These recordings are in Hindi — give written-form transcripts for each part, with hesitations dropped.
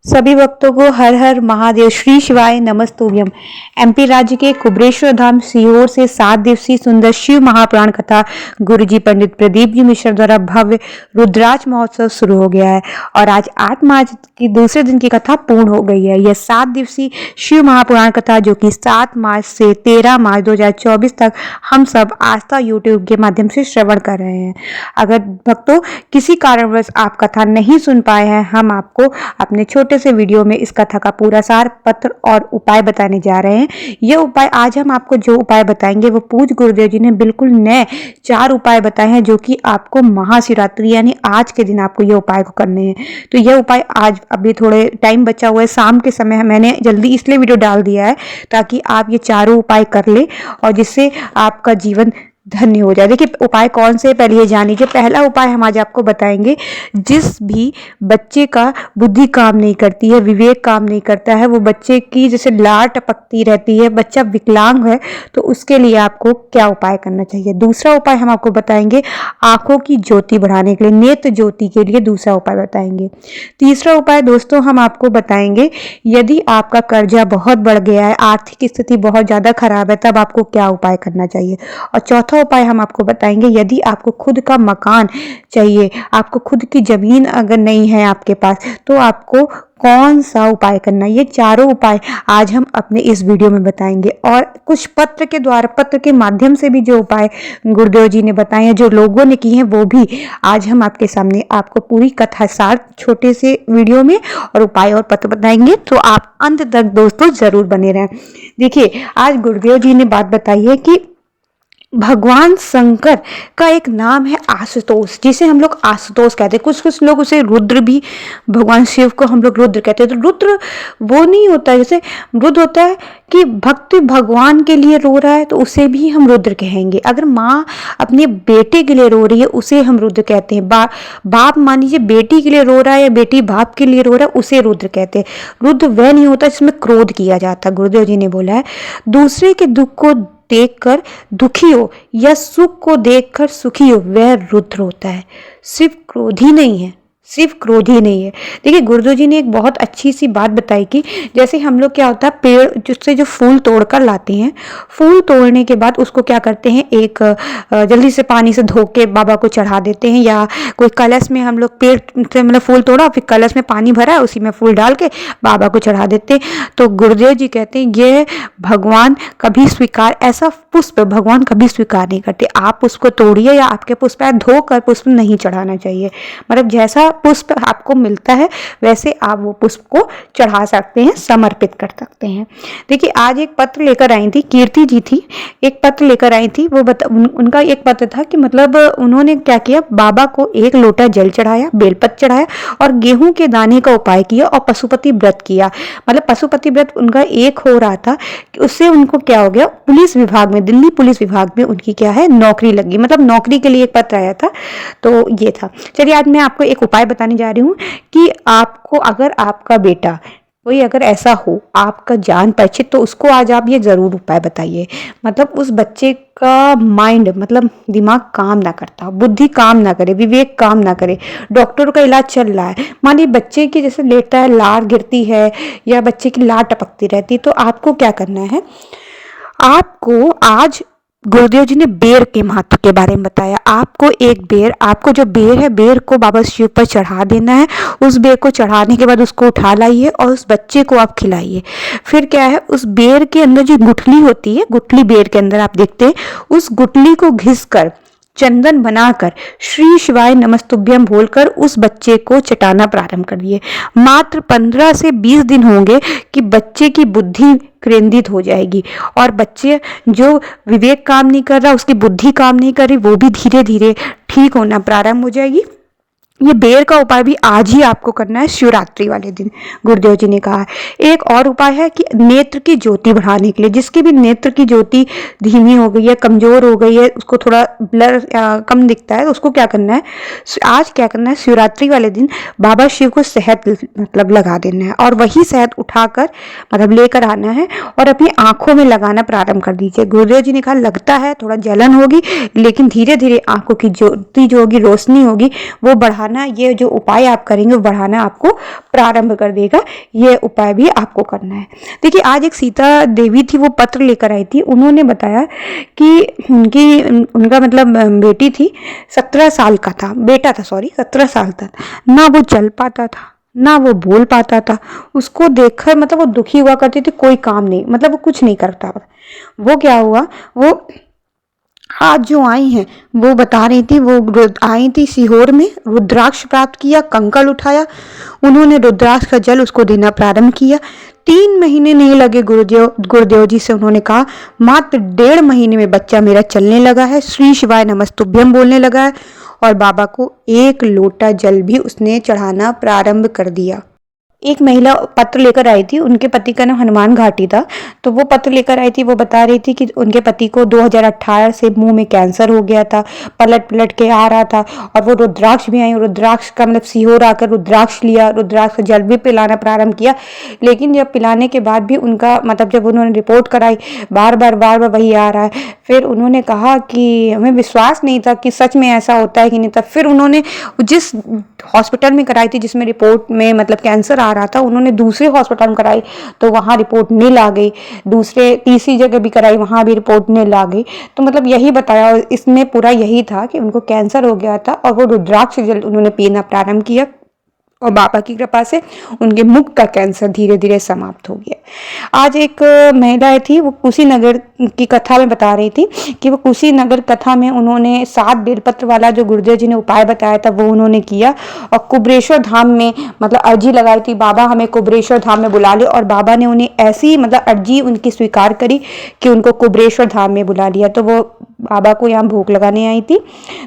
सभी भक्तों को हर हर महादेव, श्री शिवाय नमस्तुभ्यम। एमपी राज्य के कुबेरेश्वर धाम सीहोर से 7 दिवसीय सुंदर शिव महापुराण कथा गुरुजी पंडित प्रदीप जी मिश्र द्वारा भव्य रुद्राज महोत्सव शुरू हो गया है और आज 8 मार्च की दूसरे दिन की कथा पूर्ण हो गई है। यह 7 दिवसीय शिव महापुराण कथा जो कि 7 मार्च से 13 मार्च 2024 तक हम सब आस्था यूट्यूब के माध्यम से श्रवण कर रहे हैं। अगर भक्तों किसी कारणवश आप कथा नहीं सुन पाए हैं, हम आपको अपने छोटे से वीडियो में इस कथा का पूरा सार पत्र और उपाय बताने जा रहे हैं। ये उपाय आज हम आपको जो उपाय बताएंगे वो पूज्य गुरुदेव जी ने बिल्कुल नए 4 उपाय बताए हैं जो कि आपको महाशिवरात्रि यानी आज के दिन आपको ये उपाय को करने हैं। तो ये उपाय आज अभी थोड़े टाइम बचा हुआ है, शाम के समय मैंने जल्दी इसलिए वीडियो डाल दिया है ताकि आप ये चारों उपाय कर ले और जिससे आपका जीवन धन्य हो जाए। देखिए उपाय कौन से, पहले ये जान लीजिए। पहला उपाय हम आज आपको बताएंगे, जिस भी बच्चे का बुद्धि काम नहीं करती है, विवेक काम नहीं करता है, वो बच्चे की जैसे लार टपकती रहती है, बच्चा विकलांग है, तो उसके लिए आपको क्या उपाय करना चाहिए। दूसरा उपाय हम आपको बताएंगे आंखों की ज्योति बढ़ाने के लिए, नेत्र ज्योति के लिए दूसरा उपाय बताएंगे। तीसरा उपाय दोस्तों हम आपको बताएंगे, यदि आपका कर्जा बहुत बढ़ गया है, आर्थिक स्थिति बहुत ज्यादा खराब है, तब आपको क्या उपाय करना चाहिए। और चौथा उपाय हम आपको बताएंगे, यदि आपको खुद का मकान चाहिए, आपको खुद की जमीन अगर नहीं है आपके पास, तो आपको कौन सा उपाय करना है। ये चारों उपाय आज हम अपने इस वीडियो में बताएंगे और कुछ पत्र के द्वारा, पत्र के माध्यम से भी जो उपाय गुरुदेव जी ने बताए हैं, जो लोगों ने किए हैं, वो भी आज हम आपके सामने आपको पूरी कथा सार छोटे से वीडियो में और उपाय और पत्र बताएंगे। तो आप अंत तक दोस्तों जरूर बने रहें। देखिए आज गुरुदेव जी ने बात बताई है कि भगवान शंकर का एक नाम है आशुतोष, जिसे हम लोग आशुतोष कहते हैं। कुछ लोग उसे रुद्र भी, भगवान शिव को हम लोग रुद्र कहते हैं। तो रुद्र वो नहीं होता है, जैसे रुद्र होता है कि भक्त भगवान के लिए रो रहा है तो उसे भी हम रुद्र कहेंगे। अगर माँ अपने बेटे के लिए रो रही है उसे हम रुद्र कहते हैं। बाप मान लीजिए बेटी के लिए रो रहा है या बेटी बाप के लिए रो रहा है, उसे रुद्र कहते हैं। रुद्र वह नहीं होता जिसमें क्रोध किया जाता। गुरुदेव जी ने बोला है दूसरे के दुख को देखकर दुखी हो या सुख को देखकर सुखी हो, वह रुद्र होता है। सिर्फ क्रोधी नहीं है, सिर्फ क्रोध ही नहीं है। देखिए गुरुदेव जी ने एक बहुत अच्छी सी बात बताई कि जैसे हम लोग क्या होता है, पेड़ जिससे जो फूल तोड़कर लाते हैं, फूल तोड़ने के बाद उसको क्या करते हैं, एक जल्दी से पानी से धो के बाबा को चढ़ा देते हैं, या कोई कलश में हम लोग पेड़ से मतलब फूल तोड़ा, फिर कलश में पानी भरा है, उसी में फूल डाल के बाबा को चढ़ा देते हैं। तो गुरुदेव जी कहते हैं ये भगवान कभी स्वीकार, ऐसा पुष्प भगवान कभी स्वीकार नहीं करते। आप उसको तोड़िए या आपके पुष्प है, धोकर पुष्प नहीं चढ़ाना चाहिए। मतलब जैसा पुष्प आपको मिलता है वैसे आप वो पुष्प को चढ़ा सकते हैं, समर्पित कर सकते हैं। देखिए आज एक पत्र लेकर आई थी, कीर्ति जी थी, एक पत्र लेकर आई थी। वो उनका एक पत्र था कि मतलब उन्होंने क्या किया, बाबा को 1 लोटा जल चढ़ाया, बेलपत्र चढ़ाया और गेहूं के दाने का उपाय किया और पशुपति व्रत किया। मतलब पशुपति व्रत उनका एक हो रहा था कि उससे उनको क्या हो गया, पुलिस विभाग में, दिल्ली पुलिस विभाग में उनकी क्या है नौकरी लगी। मतलब नौकरी के लिए एक पत्र आया था। तो ये था। चलिए आज मैं आपको एक उपाय बताने जा रही हूँ कि आपको अगर आपका बेटा कोई अगर ऐसा हो, आपका जान परिचित, तो उसको आज आप ये जरूर उपाय बताइए। मतलब उस बच्चे का माइंड, मतलब दिमाग काम ना करता, बुद्धि काम ना करे, विवेक काम ना करे, डॉक्टर का इलाज चल रहा है, मान लीजिए बच्चे की जैसे लेटता है, लार गिरती है या बच्चे की लार टपकती रहती है, तो आपको क्या करना है, आपको आज गुरुदेव जी ने बेर के महत्व के बारे में बताया। आपको एक बेर, आपको जो बेर है, बेर को बाबा शिव पर चढ़ा देना है। उस बेर को चढ़ाने के बाद उसको उठा लाइए और उस बच्चे को आप खिलाइए। फिर क्या है, उस बेर के अंदर जो गुठली होती है, गुठली बेर के अंदर आप देखते हैं, उस गुठली को घिसकर चंदन बनाकर श्री शिवाय नमस्तुभ्यम बोलकर उस बच्चे को चटाना प्रारंभ करिए। मात्र 15 से 20 दिन होंगे कि बच्चे की बुद्धि केंद्रित हो जाएगी और बच्चे जो विवेक काम नहीं कर रहा, उसकी बुद्धि काम नहीं कर रही, वो भी धीरे धीरे ठीक होना प्रारंभ हो जाएगी। ये बेर का उपाय भी आज ही आपको करना है, शिवरात्रि वाले दिन गुरुदेव जी ने कहा है। एक और उपाय है कि नेत्र की ज्योति बढ़ाने के लिए, जिसकी भी नेत्र की ज्योति धीमी हो गई है, कमजोर हो गई है, उसको थोड़ा ब्लर कम दिखता है, तो उसको क्या करना है, आज क्या करना है, शिवरात्रि वाले दिन बाबा शिव को शहद मतलब लगा देना है और वही शहद उठाकर मतलब लेकर आना है और अपनी आंखों में लगाना प्रारंभ कर दीजिए। गुरुदेव जी ने कहा लगता है थोड़ा जलन होगी, लेकिन धीरे धीरे आंखों की ज्योति जो होगी, रोशनी होगी, वो बढ़ा बढ़ाना, ये जो उपाय आप करेंगे वो बढ़ाना आपको प्रारंभ कर देगा। ये उपाय भी आपको करना है। देखिए, आज एक सीता देवी थी, वो पत्र लेकर आई थी। उन्होंने बताया कि उनका मतलब बेटी थी, 17 साल का था, बेटा था, सॉरी 17 साल था, ना वो चल पाता था ना वो बोल पाता था। उसको देखकर मतलब वो दुखी हुआ करती थी, कोई काम नहीं, मतलब वो कुछ नहीं करता। वो क्या हुआ, वो आज जो आई हैं वो बता रही थी, वो आई थी सीहोर में, रुद्राक्ष प्राप्त किया, कंकड़ उठाया, उन्होंने रुद्राक्ष का जल उसको देना प्रारंभ किया। 3 महीने नहीं लगे गुरुदेव जी से उन्होंने कहा, मात्र 1.5 महीने में बच्चा मेरा चलने लगा है, श्री शिवाय नमस्तुभ्यम बोलने लगा है, और बाबा को 1 लोटा जल भी उसने चढ़ाना प्रारंभ कर दिया। एक महिला पत्र लेकर आई थी, उनके पति का नाम हनुमान घाटी था। तो वो पत्र लेकर आई थी, वो बता रही थी कि उनके पति को 2018 से मुंह में कैंसर हो गया था, पलट पलट के आ रहा था, और वो रुद्राक्ष भी आई, रुद्राक्ष का मतलब सीहोर आकर रुद्राक्ष लिया, रुद्राक्ष का जल भी पिलाना प्रारंभ किया। लेकिन जब पिलाने के बाद भी उनका मतलब जब उन्होंने रिपोर्ट कराई, बार बार वही आ रहा है। फिर उन्होंने कहा कि हमें विश्वास नहीं था कि सच में ऐसा होता है कि नहीं था। फिर उन्होंने जिस हॉस्पिटल में कराई थी, जिसमें रिपोर्ट में मतलब कैंसर आ रहा था, उन्होंने दूसरे हॉस्पिटल में कराई तो वहाँ रिपोर्ट नील आ गई। तीसरी जगह भी कराई, वहाँ भी रिपोर्ट नील आ गई। तो मतलब यही बताया, इसमें पूरा यही था कि उनको कैंसर हो गया था, और वो रुद्राक्ष जल उन्होंने पीना प्रारंभ किया, और बाबा की कृपा से उनके मुख का कैंसर धीरे धीरे समाप्त हो गया। आज एक महिला थी, वो कुशीनगर की कथा में बता रही थी कि वो कुशीनगर कथा में उन्होंने 7 बेलपत्र वाला जो गुरुदेव जी ने उपाय बताया था वो उन्होंने किया, और कुबरेश्वर धाम में मतलब अर्जी लगाई थी, बाबा हमें कुबरेश्वर धाम में बुला ले, और बाबा ने उन्हें ऐसी मतलब अर्जी उनकी स्वीकार करी कि उनको कुबरेश्वर धाम में बुला लिया। तो वो बाबा को यहाँ भोग लगाने आई थी।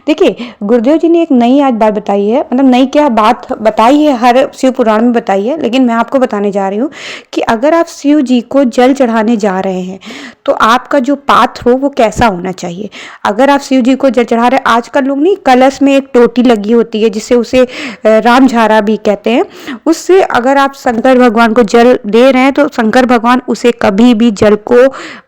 देखिए, गुरुदेव जी ने एक नई आज बात बताई है, मतलब नई क्या बात बताई है, हर शिव पुराण में बताई है, लेकिन मैं आपको बताने जा रही हूँ कि अगर आप शिव जी को जल चढ़ाने जा रहे हैं तो आपका जो पात्र हो वो कैसा होना चाहिए। अगर आप शिव जी को जल चढ़ा रहे हैं, आजकल लोग नहीं, कलश में एक टोटी लगी होती है जिसे उसे रामझारा भी कहते हैं, उससे अगर आप शंकर भगवान को जल दे रहे हैं तो शंकर भगवान उसे कभी भी जल को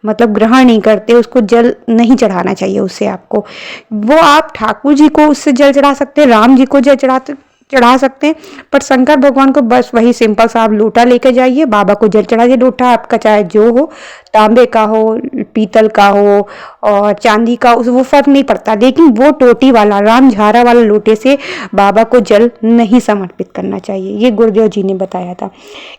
मतलब ग्रहण नहीं करते, उसको जल नहीं चढ़ाना चाहिए उससे आपको। वो आप ठाकुर जी को उससे जल चढ़ा सकते हैं, राम जी को जल चढ़ा सकते हैं, पर शंकर भगवान को बस वही सिंपल सा आप लोटा लेके जाइए, बाबा को जल चढ़ाइए। लोटा आपका चाहे जो हो, तांबे का हो, पीतल का हो और चांदी का, वो फर्क नहीं पड़ता, लेकिन वो टोटी वाला रामझारा वाला लोटे से बाबा को जल नहीं समर्पित करना चाहिए। ये गुरुदेव जी ने बताया था।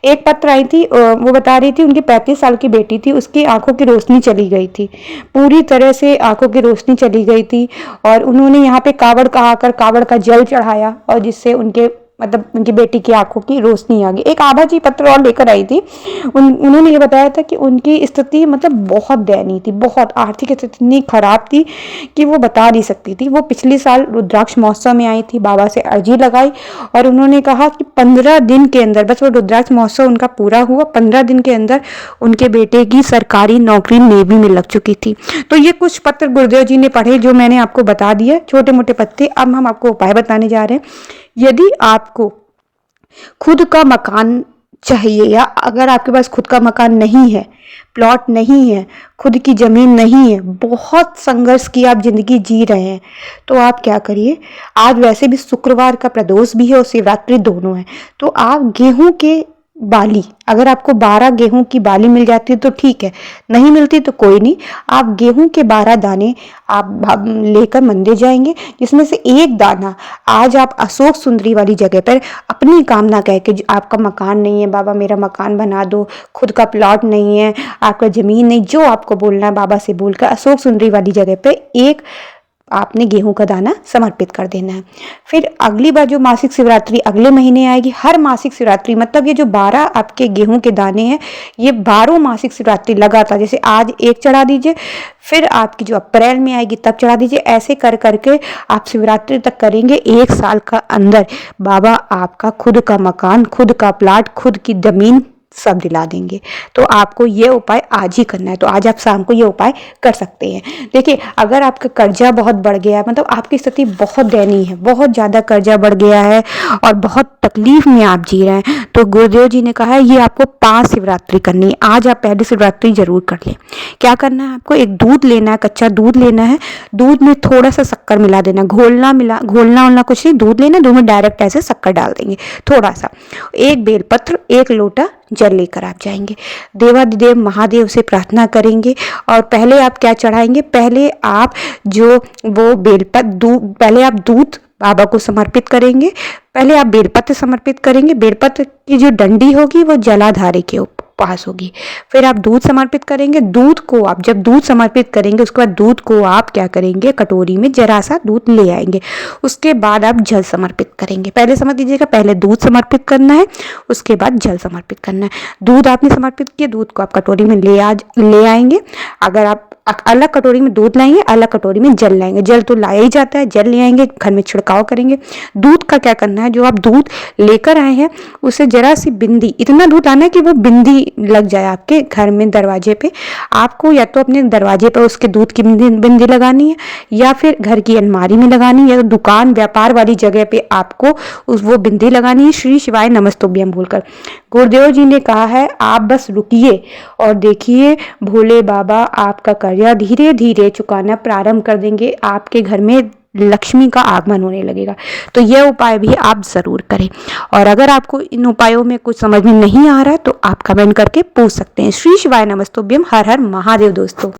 एक पत्र आई थी, वो बता रही थी उनकी 35 साल की बेटी थी, उसकी आंखों की रोशनी चली गई थी, पूरी तरह से आंखों की रोशनी चली गई थी, और उन्होंने यहाँ पे कावड़ का आकर कावड़ का जल चढ़ाया, और जिससे उनके मतलब उनकी बेटी की आंखों की रोशनी आ गई। एक आभा जी पत्र और लेकर आई थी, उन्होंने ये बताया था कि उनकी स्थिति मतलब बहुत दयनीय थी, बहुत आर्थिक स्थिति इतनी खराब थी कि वो बता नहीं सकती थी। वो पिछले साल रुद्राक्ष महोत्सव में आई थी, बाबा से अर्जी लगाई, और उन्होंने कहा कि 15 दिन के अंदर, बस वो रुद्राक्ष महोत्सव उनका पूरा हुआ, 15 दिन के अंदर उनके बेटे की सरकारी नौकरी नेवी में लग चुकी थी। तो ये कुछ पत्र गुरुदेव जी ने पढ़े जो मैंने आपको बता दिया, छोटे मोटे पत्ते। अब हम आपको उपाय बताने जा रहे हैं। यदि आपको खुद का मकान चाहिए, या अगर आपके पास खुद का मकान नहीं है, प्लॉट नहीं है, खुद की ज़मीन नहीं है, बहुत संघर्ष की आप जिंदगी जी रहे हैं, तो आप क्या करिए, आज वैसे भी शुक्रवार का प्रदोष भी है और शिवरात्रि दोनों है, तो आप गेहूं के बाली, अगर आपको 12 गेहूं की बाली मिल जाती है तो ठीक है, नहीं मिलती तो कोई नहीं, आप गेहूं के 12 दाने आप लेकर मंदिर जाएंगे, जिसमें से एक दाना आज आप अशोक सुंदरी वाली जगह पर अपनी कामना कह के, आपका मकान नहीं है, बाबा मेरा मकान बना दो, खुद का प्लॉट नहीं है, आपका ज़मीन नहीं, जो आपको बोलना है बाबा से बोलकर अशोक सुंदरी वाली जगह पर एक आपने गेहूं का दाना समर्पित कर देना है। फिर अगली बार जो मासिक शिवरात्रि अगले महीने आएगी, हर मासिक शिवरात्रि मतलब ये जो 12 आपके गेहूं के दाने हैं, ये 12 मासिक शिवरात्रि लगातार, जैसे आज एक चढ़ा दीजिए, फिर आपकी जो अप्रैल में आएगी तब चढ़ा दीजिए, ऐसे कर करके आप शिवरात्रि तक करेंगे। 1 साल का अंदर बाबा आपका खुद का मकान, खुद का प्लाट, खुद की जमीन सब दिला देंगे। तो आपको ये उपाय आज ही करना है, तो आज आप शाम को ये उपाय कर सकते हैं। देखिए, अगर आपका कर्जा बहुत बढ़ गया है, मतलब आपकी स्थिति बहुत दयनीय है, बहुत ज़्यादा कर्जा बढ़ गया है और बहुत तकलीफ में आप जी रहे हैं, तो गुरुदेव जी ने कहा है ये आपको 5 शिवरात्रि करनी है। आज आप पहली शिवरात्रि जरूर कर लें। क्या करना है आपको, एक दूध लेना है, कच्चा दूध लेना है, दूध में थोड़ा सा शक्कर मिला देना, घोलना कुछ नहीं, दूध लेना, दूध में डायरेक्ट ऐसे शक्कर डाल देंगे थोड़ा सा, एक बेलपत्र, एक लोटा जल लेकर आप जाएंगे, देवाधिदेव महादेव से प्रार्थना करेंगे। और पहले आप क्या चढ़ाएंगे, पहले आप जो वो पहले आप दूध बाबा को समर्पित करेंगे, पहले आप बेलपत्र समर्पित करेंगे, बेलपत्र की जो डंडी होगी वो जलाधारी के पास होगी, फिर आप दूध समर्पित करेंगे। दूध को आप जब दूध समर्पित करेंगे उसके बाद दूध को आप क्या करेंगे, कटोरी में जरा सा दूध ले आएंगे, उसके बाद आप जल समर्पित करेंगे। पहले समझ लीजिएगा, पहले दूध समर्पित करना है, उसके बाद जल समर्पित करना है। दूध आपने समर्पित किया, दूध को आप कटोरी में ले आएंगे। अगर आप अलग कटोरी में दूध लाएंगे, अलग कटोरी में जल लाएंगे, जल तो लाया ही जाता है, जल ले आएंगे, घर में छिड़काव करेंगे। दूध का क्या करना है, जो आप दूध लेकर आए हैं उसे जरा सी बिंदी, इतना दूध लाना है कि वो बिंदी लग जाए आपके घर में दरवाजे पे। आपको या तो अपने दरवाजे पर उसके दूध की बिंदी लगानी है, या फिर घर की अलमारी में लगानी है, या तो दुकान व्यापार वाली जगह पे आपको वो बिंदी लगानी है, श्री शिवाय नमस्तुभ्यम बोलकर। गुरुदेव जी ने कहा है आप बस रुकिए और देखिए, भोले बाबा आपका कर्जा धीरे धीरे चुकाना प्रारंभ कर देंगे, आपके घर में लक्ष्मी का आगमन होने लगेगा। तो यह उपाय भी आप जरूर करें। और अगर आपको इन उपायों में कुछ समझ में नहीं आ रहा है तो आप कमेंट करके पूछ सकते हैं। श्री शिवाय नमस्तुभ्यम। हर हर महादेव दोस्तों।